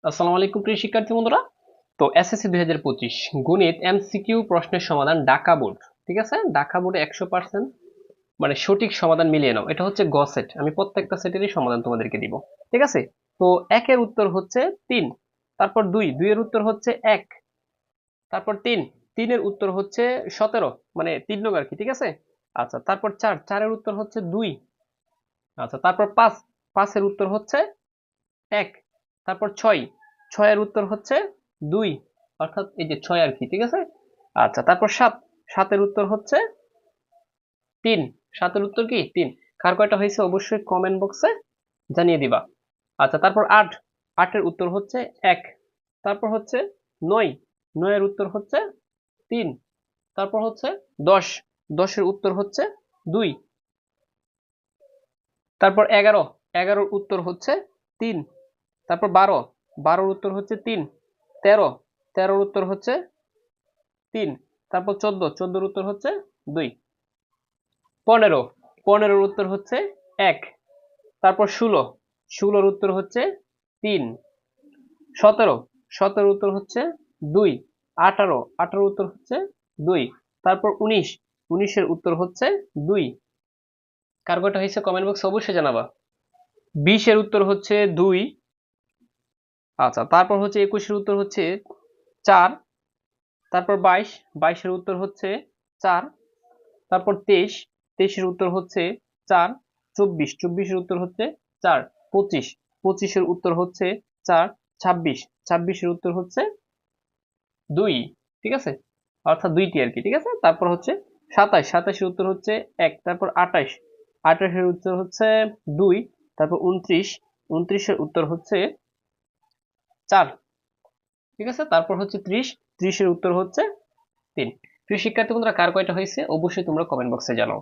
আসসালামু আলাইকুম প্রিয় শিক্ষার্থী বন্ধুরা। তো এসএসসি 2025 গণিত এমসিকিউ প্রশ্নের সমাধান ঢাকা বোর্ড। ঠিক আছে, ঢাকা বোর্ডে 100% মানে সঠিক সমাধান মিলিয়ে নাও। এটা হচ্ছে গ সেট, আমি প্রত্যেকটা সেটেরই সমাধান তোমাদেরকে দিব। ঠিক আছে, তো একের উত্তর হচ্ছে 3, তারপর 2, 2 এর উত্তর হচ্ছে 1, তারপর 3, 3 এর উত্তর হচ্ছে 17, মানে 3 নং আর কি। ঠিক আছে, আচ্ছা, তারপর 4, 4 এর উত্তর হচ্ছে 2, আচ্ছা, তারপর 5, 5 এর উত্তর হচ্ছে 1, তারপর 6, 6 এর উত্তর হচ্ছে 2, অর্থাৎ এই যে 6 আর কি। ঠিক আছে, আচ্ছা, তারপর 7, 7 এর উত্তর হচ্ছে 3, 7 এর উত্তর কি 3। কার কয়টা হয়েছে অবশ্যই কমেন্ট বক্সে জানিয়ে দিবা। আচ্ছা, তারপর 8, 8 এর উত্তর হচ্ছে 1, তারপর হচ্ছে 9, 9 এর উত্তর হচ্ছে 3, তারপর হচ্ছে 10, 10 এর উত্তর হচ্ছে 2, তারপর 11, 11 এর উত্তর হচ্ছে 3, তারপর 12, 12 এর উত্তর হচ্ছে 3, 13, 13 এর উত্তর হচ্ছে 3, তারপর 14, 14 এর উত্তর হচ্ছে 2, 15, 15 এর উত্তর হচ্ছে 1, তারপর 16, 16 এর উত্তর হচ্ছে 3, 17, 17 এর উত্তর হচ্ছে 2, 18, 18 এর উত্তর হচ্ছে 2, তারপর 19, 19 এর উত্তর হচ্ছে 2। কার কয়টা হয়েছে কমেন্ট বক্সে অবশ্যই জানাবা। 20 এর উত্তর হচ্ছে 2, আচ্ছা, তারপর হচ্ছে 21 এর উত্তর হচ্ছে 4, তারপর 22, 22 এর উত্তর হচ্ছে 4, তারপর 23, 23 এর উত্তর হচ্ছে 4, 24, 24 এর উত্তর হচ্ছে 4, 25, 25 এর উত্তর হচ্ছে 4, 26, 26 এর উত্তর হচ্ছে 2। ঠিক আছে, অর্থাৎ দুইটি আর কি। ঠিক আছে, তারপর হচ্ছে 27, 27 এর উত্তর হচ্ছে 1, তারপর 28, 28 এর উত্তর হচ্ছে 2, তারপর 29, 29 এর উত্তর হচ্ছে 4। ঠিক আছে, তারপর হচ্ছে 30, 30 এর উত্তর হচ্ছে 3। প্রিয় শিক্ষার্থী বন্ধুরা, কার কয়টা হয়েছে অবশ্যই তোমরা কমেন্ট বক্সে জানাও।